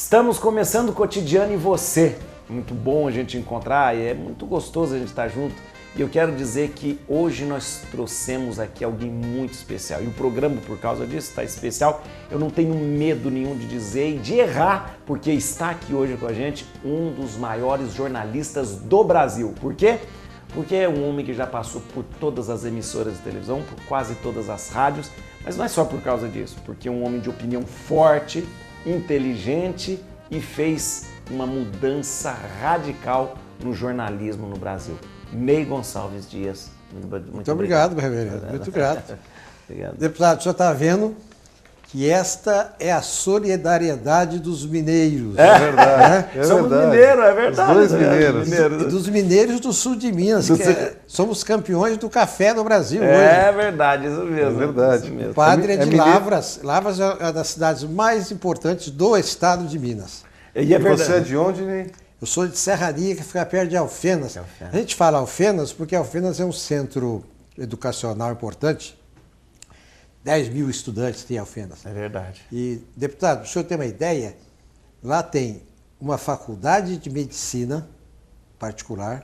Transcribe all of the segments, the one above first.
Estamos começando o Cotidiano em Você. Muito bom a gente encontrar e é muito gostoso a gente estar junto. E eu quero dizer que hoje nós trouxemos aqui alguém muito especial. E o programa, por causa disso, está especial. Eu não tenho medo nenhum de dizer e de errar, porque está aqui hoje com a gente um dos maiores jornalistas do Brasil. Por quê? Porque é um homem que já passou por todas as emissoras de televisão, por quase todas as rádios, mas não é só por causa disso, porque é um homem de opinião forte, inteligente e fez uma mudança radical no jornalismo no Brasil. Ney Gonçalves Dias. Muito obrigado, meu reverendo. Muito grato. Obrigado. Deputado, o senhor está vendo que esta é a solidariedade dos mineiros. É verdade. É? Somos mineiros, é verdade. Os dois mineiros. E dos mineiros do sul de Minas. Somos campeões do café no Brasil hoje. É verdade, isso mesmo. É verdade. Isso mesmo. O padre é de mineiro? Lavras. Lavras é uma das cidades mais importantes do estado de Minas. E é E verdade. você é de onde, Ney? Eu sou de Serraria, que fica perto de Alfenas. Alfenas. A gente fala Alfenas porque Alfenas é um centro educacional importante. 10 mil estudantes tem Alfenas. É verdade. E, deputado, para o senhor ter uma ideia, lá tem uma faculdade de medicina particular,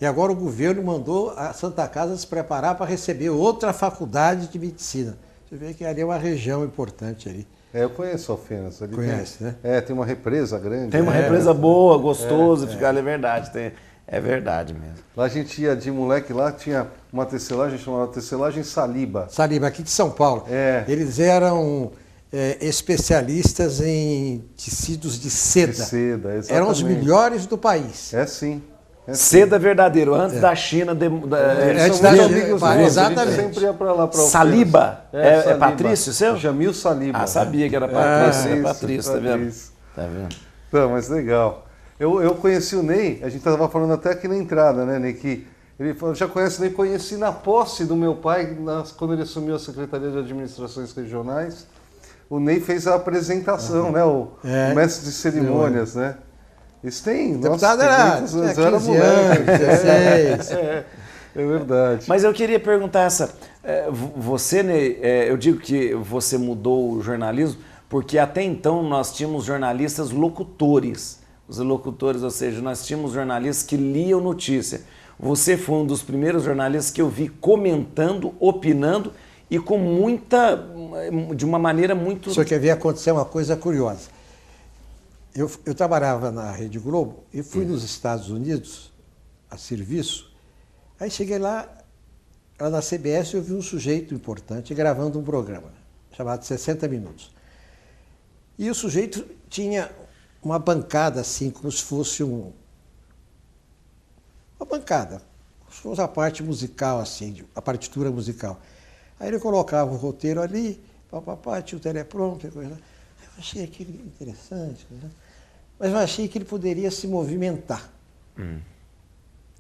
e agora o governo mandou a Santa Casa se preparar para receber outra faculdade de medicina. Você vê que ali é uma região importante ali. Eu conheço Alfenas. Ali Conhece, tem, né? Tem uma represa grande. Tem uma represa boa, gostosa, ficar ali, é verdade. É verdade mesmo. Lá a gente ia de moleque, lá tinha uma tecelagem chamada Tecelagem Saliba. Saliba, aqui de São Paulo. É. Eles eram especialistas em tecidos de seda. De seda, exatamente. Eram os melhores do país. É sim. É sim. Seda verdadeiro, antes da China. Eles Antes são da muito China, amigos exatamente. nossos, a gente sempre ia para lá para Saliba? É Patrício seu? Jamil Saliba. Ah, sabia que era Patrício. isso, É Patrício, tá vendo? Patrício. Tá vendo? Então, mas legal. Eu conheci o Ney, a gente estava falando até aqui na entrada, né, Ney, que ele falou, já conhece o Ney, conheci na posse do meu pai, quando ele assumiu a Secretaria de Administrações Regionais, o Ney fez a apresentação, né, o mestre de cerimônias, né. Isso tem, Deputado nossa, era 15 era moleque. anos, 16. É verdade. Mas eu queria perguntar você, Ney, eu digo que você mudou o jornalismo, porque até então nós tínhamos jornalistas locutores. Os locutores, ou seja, nós tínhamos jornalistas que liam notícia. Você foi um dos primeiros jornalistas que eu vi comentando, opinando e de uma maneira muito... O senhor quer ver acontecer uma coisa curiosa. Eu trabalhava na Rede Globo e fui nos Estados Unidos a serviço. Aí cheguei lá na CBS, eu vi um sujeito importante gravando um programa chamado 60 Minutos. E o sujeito tinha uma bancada assim, como se fosse uma bancada, como se fosse a parte musical assim, a partitura musical. Aí ele colocava um roteiro ali, tinha o teleprompter, coisa lá. Eu achei aquilo interessante, né? Mas eu achei que ele poderia se movimentar.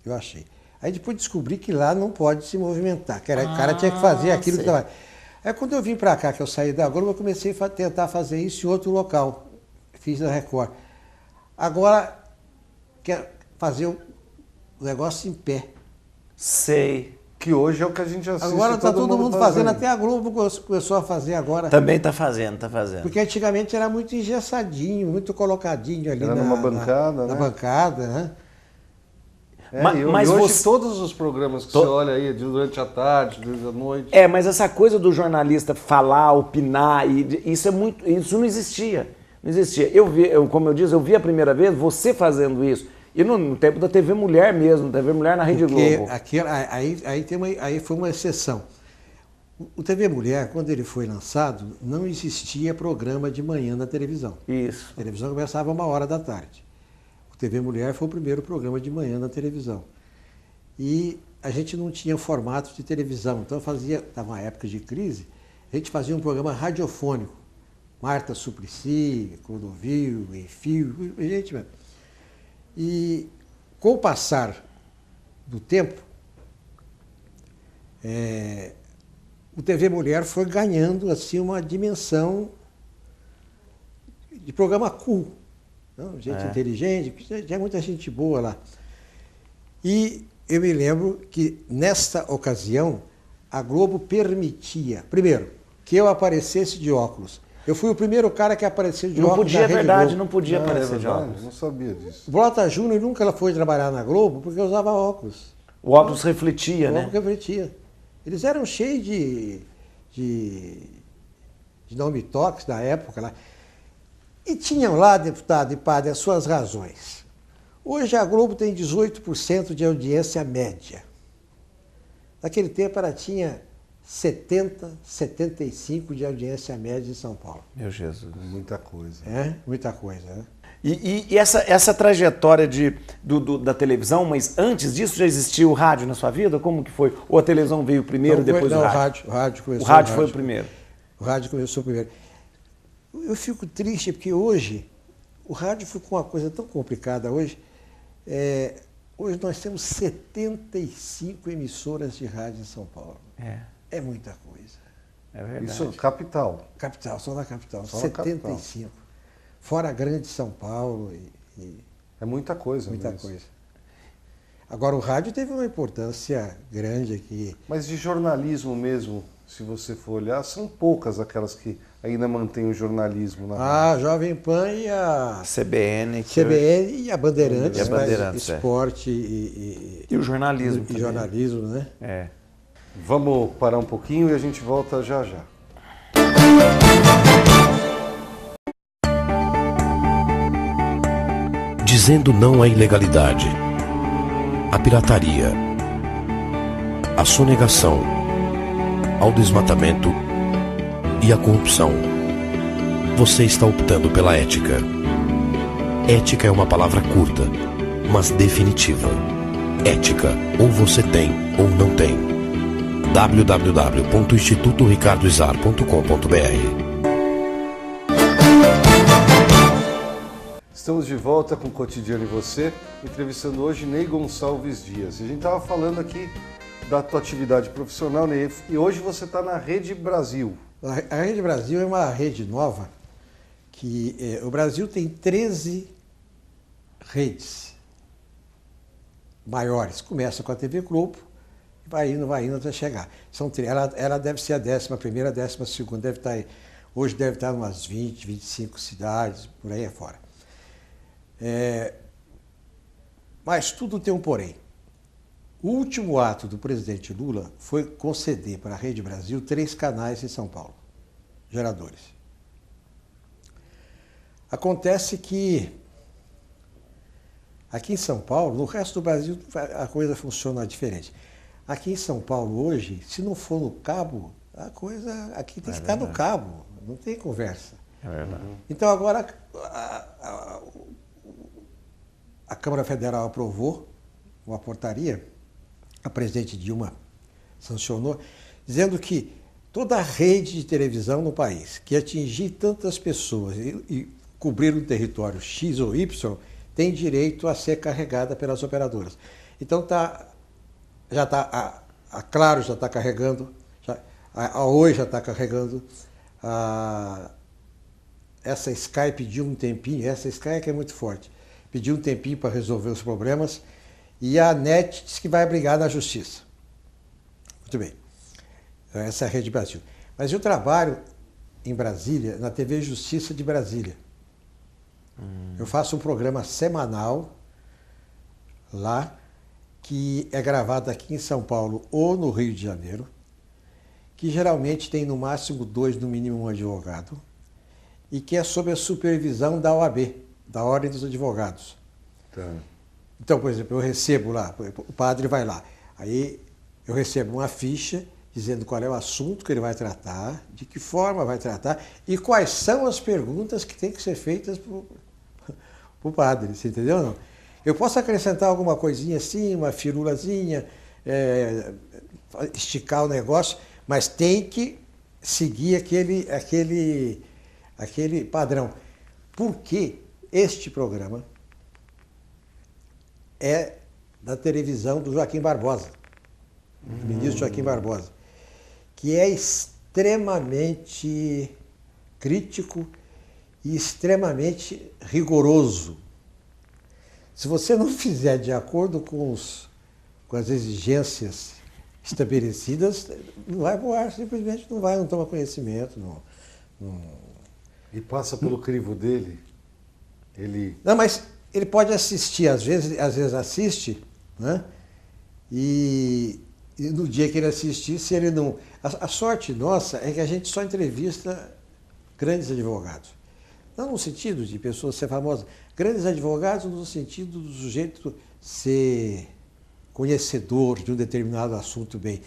Eu achei. Aí depois descobri que lá não pode se movimentar, que o cara tinha que fazer aquilo que estava... Aí quando eu vim para cá, que eu saí da Globo, eu comecei a tentar fazer isso em outro local. Fiz na Record. Agora, quer fazer o negócio em pé. Sei. Que hoje é o que a gente assiste. Agora está todo mundo fazendo, até a Globo começou a fazer agora. Também está fazendo, está fazendo. Porque antigamente era muito engessadinho, muito colocadinho ali Era numa bancada, na né? bancada, né? Mas hoje você... todos os programas que você olha aí, durante a tarde, durante a noite... mas essa coisa do jornalista falar, opinar, isso não existia. Não existia. Como eu disse, eu vi a primeira vez você fazendo isso. E no tempo da TV Mulher mesmo, TV Mulher na Rede Globo. Aí foi uma exceção. O TV Mulher, quando ele foi lançado, não existia programa de manhã na televisão. Isso. A televisão começava 13h. O TV Mulher foi o primeiro programa de manhã na televisão. E a gente não tinha formato de televisão, então estava uma época de crise, a gente fazia um programa radiofônico. Marta Suplicy, Clodovil, Enfio, gente mesmo. E com o passar do tempo, o TV Mulher foi ganhando assim, uma dimensão de programa cool. Não? Gente inteligente, tinha muita gente boa lá. E eu me lembro que, nesta ocasião, a Globo permitia, primeiro, que eu aparecesse de óculos. Eu fui o primeiro cara que apareceu de Não óculos podia, na é Rede verdade, Globo. não podia aparecer de verdade, óculos. não sabia disso. O Blota Júnior nunca foi trabalhar na Globo porque usava óculos. O óculos refletia, O né? óculos refletia. Eles eram cheios de nome toques na época lá. E tinham lá, deputado e padre, as suas razões. Hoje a Globo tem 18% de audiência média. Naquele tempo ela tinha 70, 75 de audiência média em São Paulo. Meu Jesus. Muita coisa. É, muita coisa, né? E essa trajetória da televisão, mas antes disso já existia o rádio na sua vida? Como que foi? Ou a televisão veio primeiro, depois o rádio? O rádio começou. O rádio foi o primeiro. O rádio começou primeiro. Eu fico triste porque hoje, o rádio ficou uma coisa tão complicada hoje. Hoje nós temos 75 emissoras de rádio em São Paulo. É muita coisa. É verdade. Isso, capital. Capital, só na capital. Só na 75. capital. Fora a grande São Paulo. É muita coisa. Muita mesmo. coisa. Agora, o rádio teve uma importância grande aqui. Mas de jornalismo mesmo, se você for olhar, são poucas aquelas que ainda mantêm o jornalismo na rádio. A Jovem Pan e a CBN. CBN e a Bandeirantes, E a Bandeirantes, faz esporte e o jornalismo. e jornalismo, né? É. Vamos parar um pouquinho e a gente volta já já. Dizendo não à ilegalidade, à pirataria, à sonegação, ao desmatamento e à corrupção. Você está optando pela ética. Ética é uma palavra curta, mas definitiva. Ética, ou você tem ou não tem. www.institutoricardoizar.com.br. Estamos de volta com o Cotidiano e Você, entrevistando hoje Ney Gonçalves Dias. E a gente estava falando aqui da tua atividade profissional, Ney, e hoje você está na Rede Brasil. A Rede Brasil é uma rede nova que o Brasil tem 13 redes maiores. Começa com a TV Globo e vai indo até chegar. Ela deve ser a 11ª, a 12ª, deve estar aí. Hoje deve estar em umas 20, 25 cidades, por aí afora. Mas tudo tem um porém. O último ato do presidente Lula foi conceder para a Rede Brasil 3 canais em São Paulo, geradores. Acontece que aqui em São Paulo, no resto do Brasil, a coisa funciona diferente. Aqui em São Paulo hoje, se não for no cabo, a coisa aqui tem que ficar no cabo, não tem conversa. É verdade. Então agora a Câmara Federal aprovou uma portaria, a presidente Dilma sancionou, dizendo que toda a rede de televisão no país que atingir tantas pessoas e cobrir um território X ou Y tem direito a ser carregada pelas operadoras. Então a Claro já está carregando, a Oi já está carregando, essa Sky pediu um tempinho, essa Sky que é muito forte, pediu um tempinho para resolver os problemas, e a NET disse que vai brigar na justiça. Muito bem. Essa é a Rede Brasil. Mas eu trabalho em Brasília, na TV Justiça de Brasília. Eu faço um programa semanal lá, que é gravado aqui em São Paulo ou no Rio de Janeiro, que geralmente tem no máximo 2, no mínimo 1 advogado, e que é sob a supervisão da OAB, da Ordem dos Advogados. Tá. Então, por exemplo, eu recebo lá, o padre vai lá, aí eu recebo uma ficha dizendo qual é o assunto que ele vai tratar, de que forma vai tratar e quais são as perguntas que têm que ser feitas para o padre, você entendeu ou não? Eu posso acrescentar alguma coisinha assim, uma firulazinha, esticar o negócio, mas tem que seguir aquele padrão. Porque este programa é da televisão do Joaquim Barbosa, do ministro Joaquim Barbosa, que é extremamente crítico e extremamente rigoroso. Se você não fizer de acordo com as exigências estabelecidas, não vai voar, simplesmente não toma conhecimento. E passa pelo crivo dele, ele... Não, mas ele pode assistir, às vezes assiste, né? E no dia que ele assistir, se ele não... A sorte nossa é que a gente só entrevista grandes advogados. Não no sentido de pessoas ser famosas, grandes advogados no sentido do sujeito ser conhecedor de um determinado assunto bem.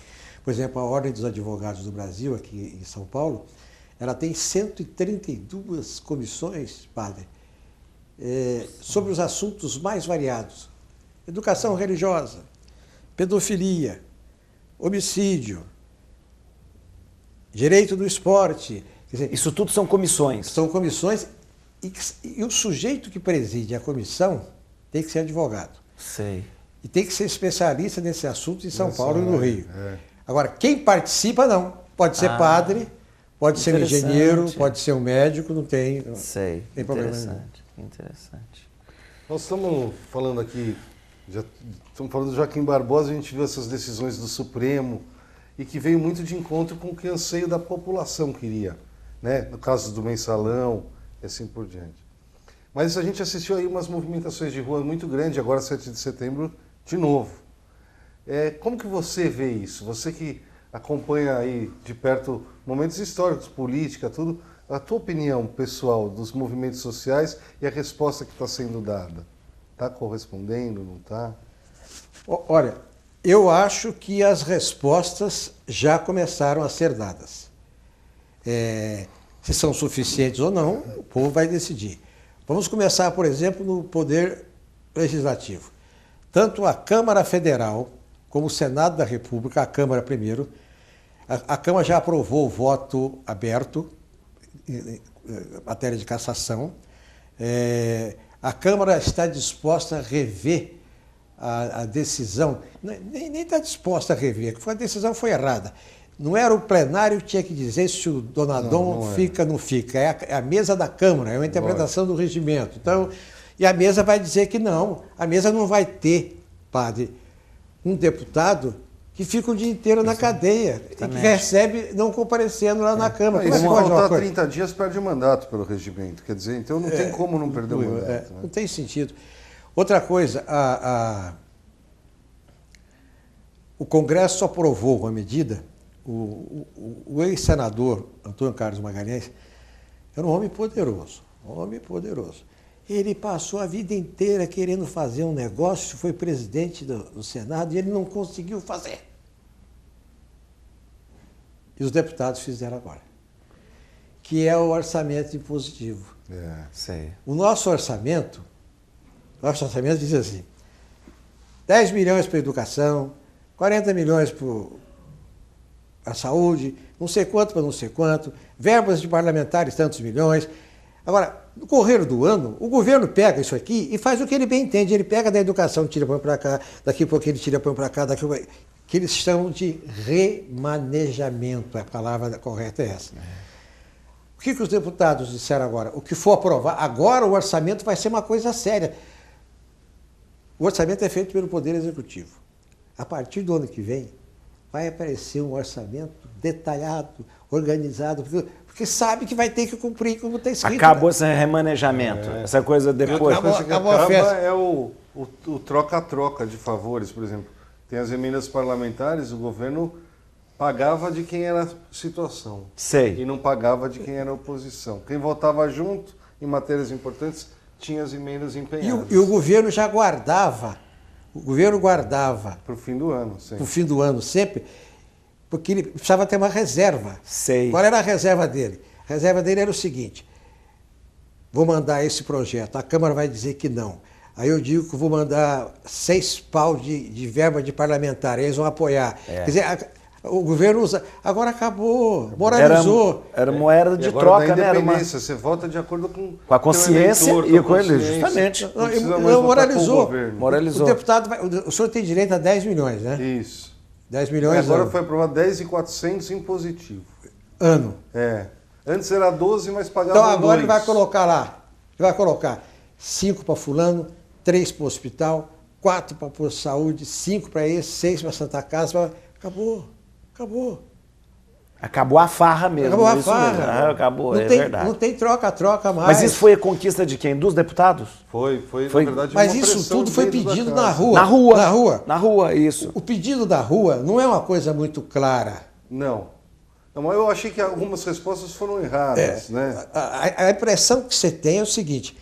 Por exemplo, a Ordem dos Advogados do Brasil, aqui em São Paulo, ela tem 132 comissões, padre, sobre os assuntos mais variados. Educação religiosa, pedofilia, homicídio, direito do esporte. Quer dizer, Isso tudo são comissões. são comissões e o sujeito que preside a comissão tem que ser advogado. Sei. E tem que ser especialista nesse assunto em São Paulo e no Rio. É. Agora, quem participa, não. Pode ser padre, pode ser um engenheiro, pode ser um médico, não tem, Sei. tem problema nenhum. Interessante. Nós estamos falando aqui, estamos falando do Joaquim Barbosa, a gente viu essas decisões do Supremo e que veio muito de encontro com o que o anseio da população queria, né? No caso do mensalão e assim por diante. Mas a gente assistiu aí umas movimentações de rua muito grandes, agora 7 de setembro, de novo. Como que você vê isso? Você que acompanha aí de perto momentos históricos, política, tudo, a tua opinião pessoal dos movimentos sociais e a resposta que está sendo dada. Está correspondendo, não está? Olha, eu acho que as respostas já começaram a ser dadas. Se são suficientes ou não, o povo vai decidir. Vamos começar, por exemplo, no Poder Legislativo. Tanto a Câmara Federal como o Senado da República, a Câmara primeiro, a Câmara já aprovou o voto aberto em matéria de cassação. A Câmara está disposta a rever a decisão, nem está disposta a rever, a decisão foi errada. Não era o plenário que tinha que dizer se o Donadon fica ou não fica, é a mesa da Câmara, é uma interpretação do regimento. Então, e a mesa vai dizer que não, a mesa não vai ter, padre, um deputado que fica o dia inteiro na cadeia e que recebe não comparecendo lá na Câmara. E se faltar 30 dias, perde o mandato pelo regimento. Quer dizer, então não tem como não perder o mandato. Né? Não tem sentido. Outra coisa, o Congresso aprovou uma medida, o ex-senador Antônio Carlos Magalhães era um homem poderoso, Ele passou a vida inteira querendo fazer um negócio, foi presidente do Senado e ele não conseguiu fazer. E os deputados fizeram agora, que é o orçamento impositivo. Sei. O nosso orçamento diz assim, 10 milhões para a educação, 40 milhões para a saúde, não sei quanto para não sei quanto, verbas de parlamentares, tantos milhões. Agora, no correr do ano, o governo pega isso aqui e faz o que ele bem entende. Ele pega da educação, tira põe para cá, daqui a pouco ele tira põe para cá, daqui a pouco... que eles chamam de remanejamento, a palavra correta é essa. O que os deputados disseram agora? O que for aprovar, agora o orçamento vai ser uma coisa séria. O orçamento é feito pelo Poder Executivo. A partir do ano que vem, vai aparecer um orçamento detalhado, organizado, porque sabe que vai ter que cumprir como está escrito. Acabou esse remanejamento, essa coisa depois. Acabou a festa. É o troca-troca de favores, por exemplo. Tem as emendas parlamentares, o governo pagava de quem era situação. Sei. E não pagava de quem era oposição. Quem votava junto em matérias importantes tinha as emendas empenhadas. E o governo já guardava. O governo guardava para o fim do ano, sempre. Para o fim do ano, sempre, porque ele precisava ter uma reserva. Sei. Qual era a reserva dele? A reserva dele era o seguinte, vou mandar esse projeto, a Câmara vai dizer que não. Aí eu digo que vou mandar 6 pau de verba de parlamentar, eles vão apoiar. Quer dizer, o governo usa... Agora acabou, moralizou. Era moeda de troca, né? Era Você vota de acordo com a consciência e com ele, justamente. Não moralizou. Moralizou. O deputado, o senhor tem direito a 10 milhões, né? Isso. 10 milhões agora ano. Foi aprovado 10.400 em positivo. Ano. Antes era 12, mas pagava Então agora 2. ele vai colocar lá, 5 para fulano, 3 para o hospital, 4 para a saúde, 5 para esse, 6 para a Santa Casa. Acabou. Acabou a farra mesmo. Acabou a isso farra. mesmo. Ah, acabou, Não é tem, verdade. não tem troca-troca mais. Mas isso foi a conquista de quem? Dos deputados? Foi Foi- na verdade, Mas uma isso pressão tudo foi dentro da pedido casa. na rua. Na rua. Na rua. Na rua, isso. O pedido da rua não é uma coisa muito clara. Não. Não, mas eu achei que algumas respostas foram erradas, né? A impressão que você tem é o seguinte: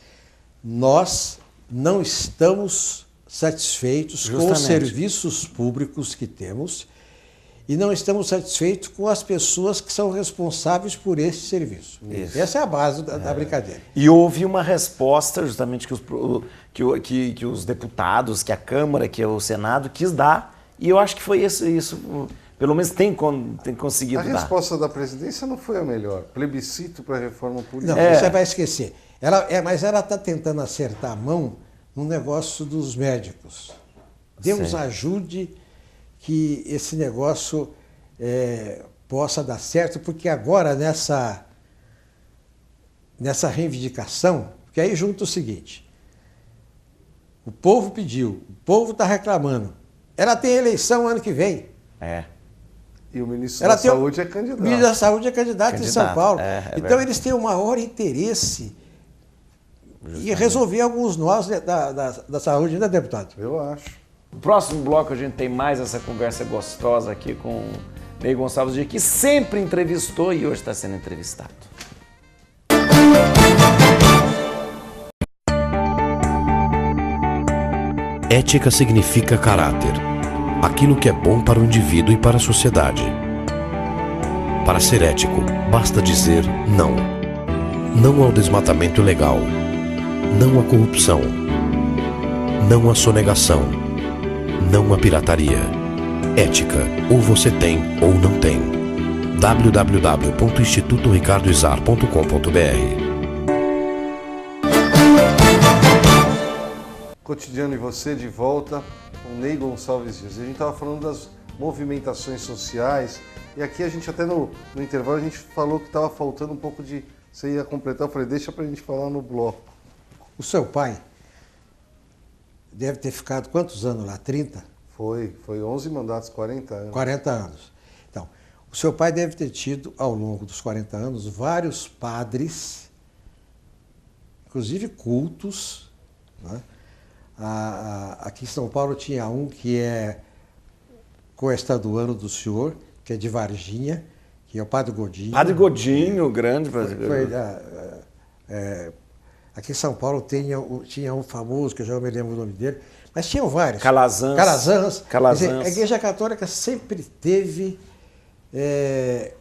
nós não estamos satisfeitos com os Justamente. serviços públicos que temos e não estamos satisfeitos com as pessoas que são responsáveis por esse serviço. Isso. Essa é a base da brincadeira. E houve uma resposta justamente que os deputados, que a Câmara, que o Senado quis dar, e eu acho que foi isso pelo menos tem conseguido A dar. resposta da presidência não foi a melhor. Plebiscito para a reforma política. Não, você vai esquecer. Mas ela está tentando acertar a mão no negócio dos médicos. Deus Sim. ajude que esse negócio possa dar certo, porque agora nessa reivindicação, porque aí junta o seguinte: o povo pediu, o povo está reclamando. Ela tem eleição ano que vem. É. E o ministro Ela da tem Saúde é O candidato. ministro da Saúde é candidato em São Paulo. Então verdade. eles têm o maior interesse em resolver alguns nós da saúde, né, deputado? Eu acho. No próximo bloco a gente tem mais essa conversa gostosa aqui com o Ney Gonçalves Dias, que sempre entrevistou e hoje está sendo entrevistado. Ética significa caráter, aquilo que é bom para o indivíduo e para a sociedade. Para ser ético, basta dizer não. Não ao desmatamento ilegal. Não à corrupção. Não à sonegação. Não à pirataria. Ética, ou você tem ou não tem. www.institutoricardoizar.com.br Cotidiano e você de volta com Ney Gonçalves Dias. A gente estava falando das movimentações sociais e aqui a gente até no intervalo a gente falou que estava faltando um pouco de... Você ia completar, eu falei, deixa pra gente falar no bloco. O seu pai deve ter ficado quantos anos lá? 30? Foi 11 mandatos, 40 anos. 40 anos. Então, o seu pai deve ter tido, ao longo dos 40 anos, vários padres, inclusive cultos, né? Aqui em São Paulo tinha um que é coestaduano do senhor, que é de Varginha, que é o Padre Godinho. Padre Godinho, grande brasileiro. Aqui em São Paulo tinha um famoso, que eu já não me lembro o nome dele, mas tinham vários. Calazans. Quer dizer, a Igreja Católica sempre teve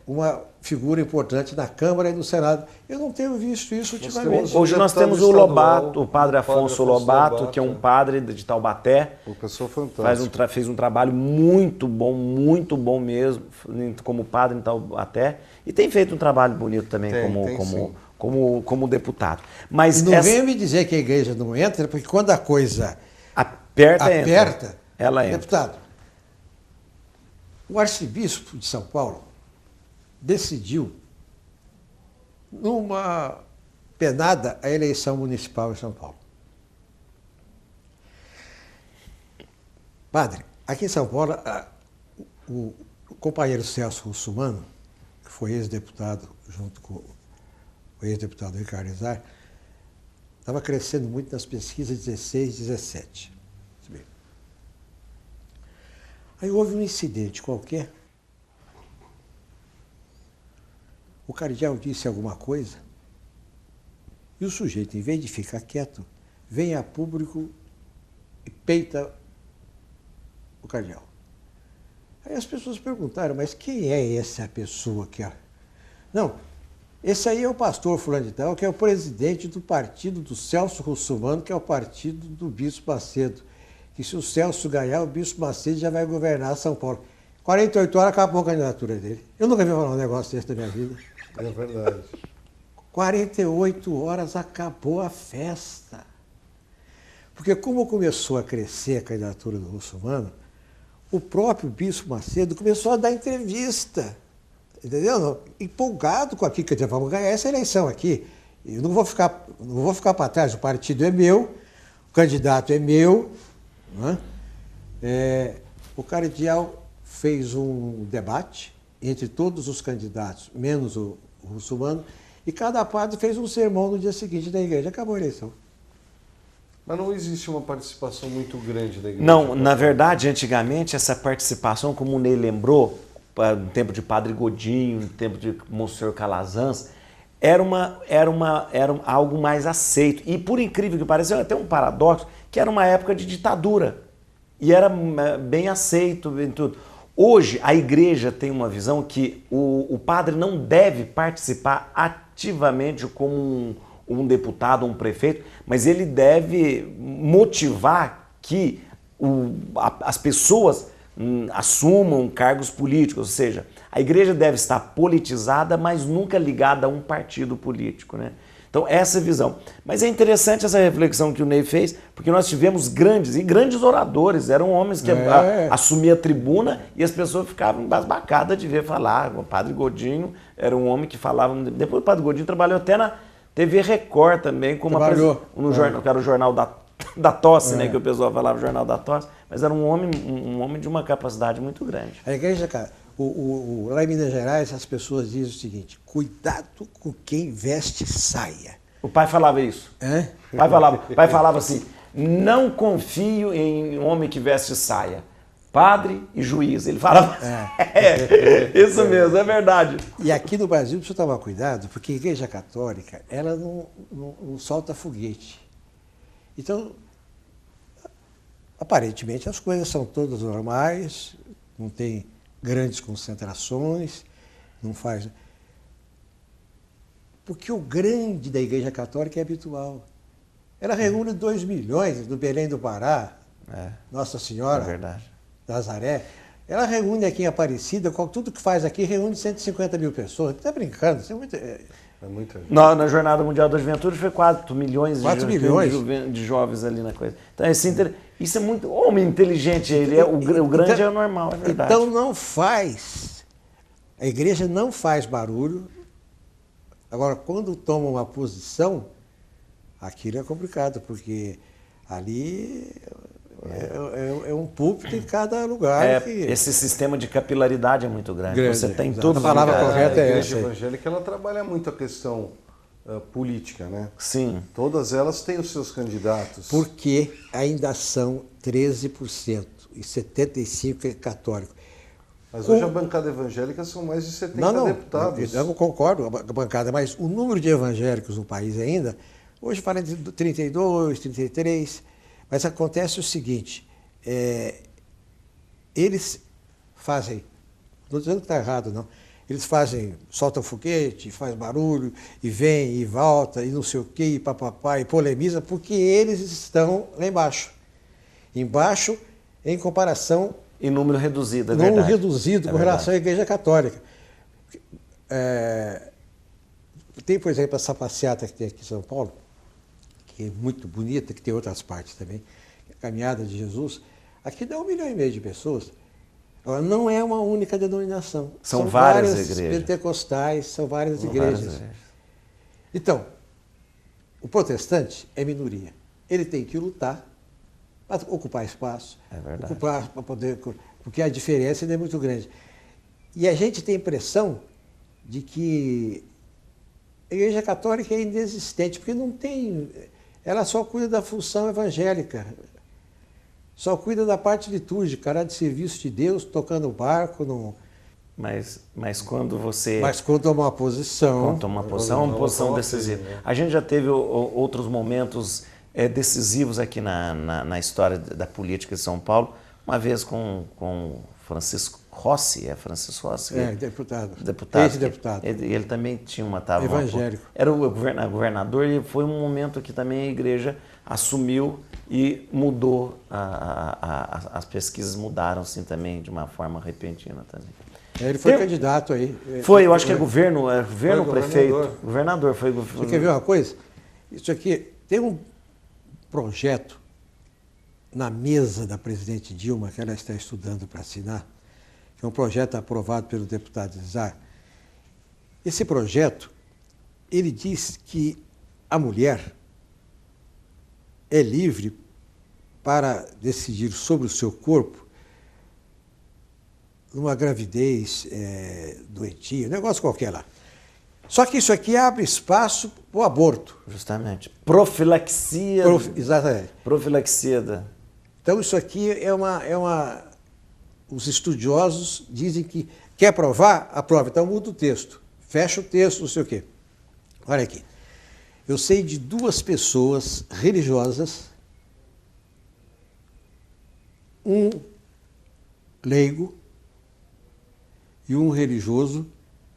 uma figura importante na Câmara e no Senado. Eu não tenho visto isso ultimamente. Hoje nós temos o Lobato, o Padre Afonso Lobato, que é um padre de Taubaté. Uma pessoa fantástica. Fez um trabalho muito bom mesmo, como padre em Taubaté. E tem feito um trabalho bonito também como deputado. Mas E não venha me dizer que a igreja não entra, porque quando a coisa aperta, ela entra. Deputado, o arcebispo de São Paulo decidiu, numa penada, a eleição municipal em São Paulo. Padre, aqui em São Paulo, o companheiro Celso Russumano, que foi ex-deputado junto com o ex-deputado Ricardo Izar, estava crescendo muito nas pesquisas 16, 17. Aí houve um incidente qualquer. O cardeal disse alguma coisa e o sujeito, em vez de ficar quieto, vem a público e peita o cardeal. Aí as pessoas perguntaram, mas quem é essa pessoa que... Não, esse aí é o pastor fulano de tal, que é o presidente do partido do Celso Russumano, que é o partido do Bispo Macedo. Que se o Celso ganhar, o Bispo Macedo já vai governar São Paulo. 48 horas acabou a candidatura dele. Eu nunca vi falar um negócio desse na minha vida. É verdade. 48 horas acabou a festa. Porque como começou a crescer a candidatura do Russumano, o próprio Bispo Macedo começou a dar entrevista. Entendeu? Empolgado com aquilo, quer dizer, vamos ganhar essa eleição aqui. Eu não vou ficar para trás, o partido é meu, o candidato é meu. Né? O cardeal fez um debate entre todos os candidatos, menos o Russomano, e cada padre fez um sermão no dia seguinte da igreja. Acabou a eleição. Mas não existe uma participação muito grande da igreja? Não, na verdade, antigamente, essa participação, como o Ney lembrou, no tempo de Padre Godinho, no tempo de Monsenhor Calazans, era algo mais aceito. E, por incrível que pareça, era até um paradoxo, que era uma época de ditadura. E era bem aceito em tudo. Hoje, a igreja tem uma visão que o padre não deve participar ativamente como um deputado, um prefeito, mas ele deve motivar que as pessoas assumam cargos políticos, ou seja, a igreja deve estar politizada, mas nunca ligada a um partido político, né? Então, essa é a visão. Mas é interessante essa reflexão que o Ney fez, porque nós tivemos grandes oradores, eram homens que assumiam a tribuna e as pessoas ficavam embasbacadas de ver falar. O Padre Godinho era um homem que falava... Depois o Padre Godinho trabalhou até na TV Record também, como no jornal, que era o Jornal da Tosse, né, que o pessoal falava Jornal da Tosse, mas era um homem de uma capacidade muito grande. A igreja, cara, lá em Minas Gerais, as pessoas dizem o seguinte: cuidado com quem veste saia. O pai falava isso. É? O pai falava assim: não confio em homem que veste saia. Padre e juiz. Ele falava. Isso mesmo, é verdade. E aqui no Brasil precisa tomar cuidado, porque a igreja católica, ela não solta foguete. Então, aparentemente as coisas são todas normais, não tem grandes concentrações, não faz... Porque o grande da Igreja Católica é habitual. Ela reúne 2 milhões no Belém do Pará, Nossa Senhora, Nazaré. Ela reúne aqui em Aparecida, tudo que faz aqui reúne 150 mil pessoas. Está brincando, isso é muito... É muita gente. Na Jornada Mundial da Juventude foi 4 milhões, 4 milhões de jovens ali na coisa. Então, isso é muito... Homem inteligente, o grande é normal, é verdade. Então não faz... A igreja não faz barulho. Agora, quando toma uma posição, aquilo é complicado, porque ali é um púlpito em cada lugar. Esse sistema de capilaridade é muito grande. Você tem exato. todos A palavra correta é essa. A essa. igreja evangélica, ela trabalha muito a questão política, né? Sim. Todas elas têm os seus candidatos. Porque ainda são 13% e 75% é católico. Mas hoje a bancada evangélica são mais de 70 deputados. Eu não concordo com a bancada, mas o número de evangélicos no país ainda, hoje fala de 32, 33, mas acontece o seguinte, eles fazem, não estou dizendo que está errado, não, eles soltam foguete, faz barulho, e vem, e volta, e não sei o quê, e papapá, e polemiza, porque eles estão lá embaixo. Embaixo, em comparação... Em número reduzido, é número verdade. reduzido com relação à Igreja Católica. Tem, por exemplo, essa passeata que tem aqui em São Paulo, que é muito bonita, que tem outras partes também, a Caminhada de Jesus. Aqui dá 1,5 milhão de pessoas. Agora, não é uma única denominação. São várias igrejas. Pentecostais, são várias igrejas. Então, o protestante é minoria. Ele tem que lutar para ocupar espaço, ocupar para poder, porque a diferença ainda é muito grande. E a gente tem a impressão de que a Igreja Católica é inexistente, porque não tem, ela só cuida da função evangélica, só cuida da parte litúrgica, de serviço de Deus, tocando o barco. Mas quando você... Mas quando toma uma posição... Quando toma uma posição, é uma posição decisiva. A gente já teve outros momentos decisivos aqui na história da política de São Paulo, uma vez com Francisco Rossi, Francisco Rossi? Deputado. Ex-deputado. Ele também tinha evangélico. Era o governador e foi um momento que também a igreja assumiu e mudou, as pesquisas mudaram assim também de uma forma repentina também. Ele foi candidato aí. Eu acho que é governo prefeito. Governador. Você quer ver uma coisa? Isso aqui, tem um projeto na mesa da presidente Dilma, que ela está estudando para assinar, que é um projeto aprovado pelo deputado Zar. Esse projeto, ele diz que a mulher é livre para decidir sobre o seu corpo numa gravidez doentia, um negócio qualquer lá. Só que isso aqui abre espaço para o aborto. Justamente. Profilaxia. Exatamente. Profilaxia. Então isso aqui os estudiosos dizem que quer provar? Aprova. Então muda o texto. Fecha o texto, não sei o quê. Olha aqui. Eu sei de 2 pessoas religiosas, um leigo e um religioso,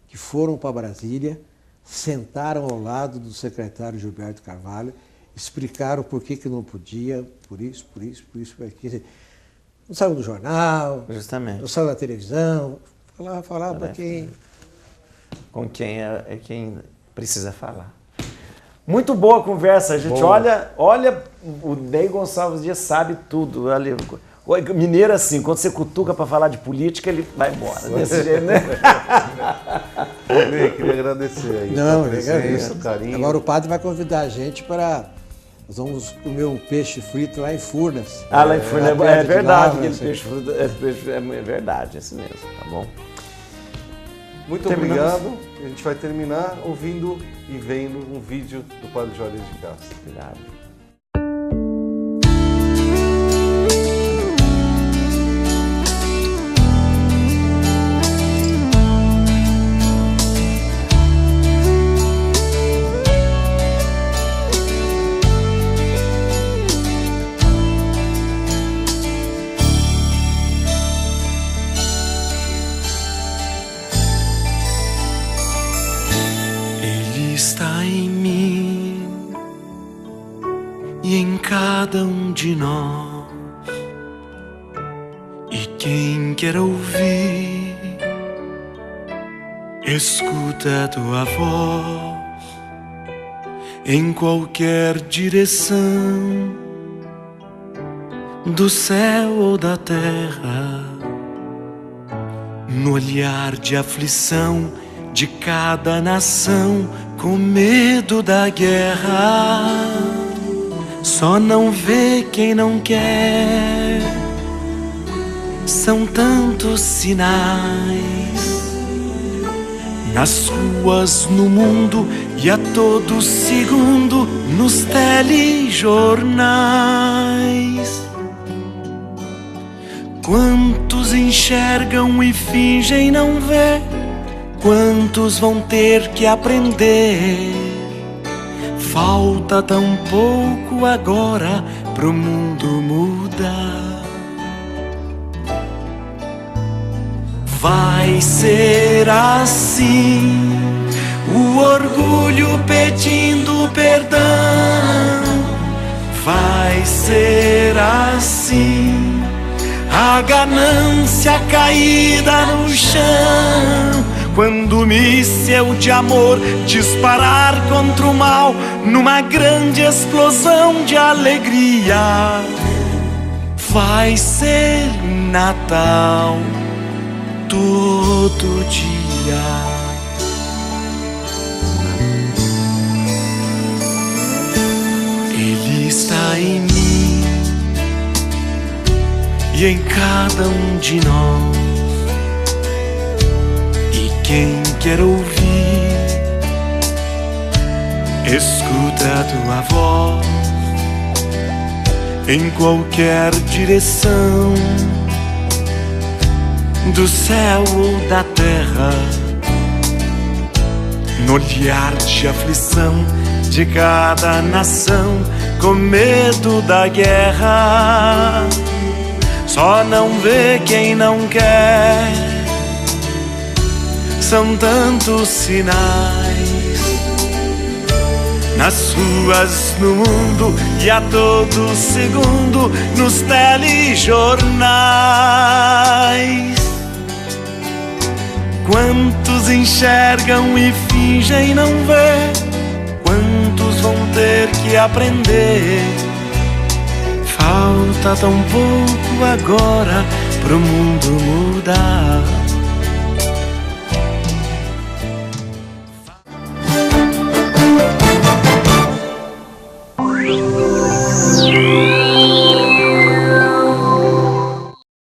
que foram para Brasília, sentaram ao lado do secretário Gilberto Carvalho, explicaram por que não podia, por isso, por aquilo. Não saiu no jornal, justamente. Não saiu na televisão, falava para quem... Com quem quem precisa falar. Muito boa a conversa, gente. Olha, o Ney Gonçalves Dias sabe tudo. Olha, mineiro assim, quando você cutuca para falar de política, ele vai embora. Desse jeito, né? Ney, queria agradecer aí. Não, a presença, o carinho. Agora o padre vai convidar a gente para... Nós vamos comer um peixe frito lá em Furnas. Ah, lá em Furnas é verdade. Lá, aquele peixe frito é verdade, é isso mesmo, tá bom? Muito obrigado. A gente vai terminar ouvindo e vendo um vídeo do Padre Juarez de Castro. Obrigado. Está em mim e em cada um de nós, e quem quer ouvir, escuta a tua voz em qualquer direção, do céu ou da terra, no olhar de aflição de cada nação, com medo da guerra. Só não vê quem não quer. São tantos sinais nas ruas, no mundo e a todo segundo nos telejornais. Quantos enxergam e fingem não ver? Quantos vão ter que aprender? Falta tão pouco agora pro mundo mudar. Vai ser assim, o orgulho pedindo perdão. Vai ser assim, a ganância caída no chão. Quando o míssel de amor disparar contra o mal, numa grande explosão de alegria, vai ser Natal todo dia. Ele está em mim e em cada um de nós. Quem quer ouvir, escuta a tua voz em qualquer direção, do céu ou da terra, no olhar de aflição de cada nação, com medo da guerra. Só não vê quem não quer. São tantos sinais nas ruas, no mundo e a todo segundo nos telejornais. Quantos enxergam e fingem não ver? Quantos vão ter que aprender? Falta tão pouco agora pro mundo mudar.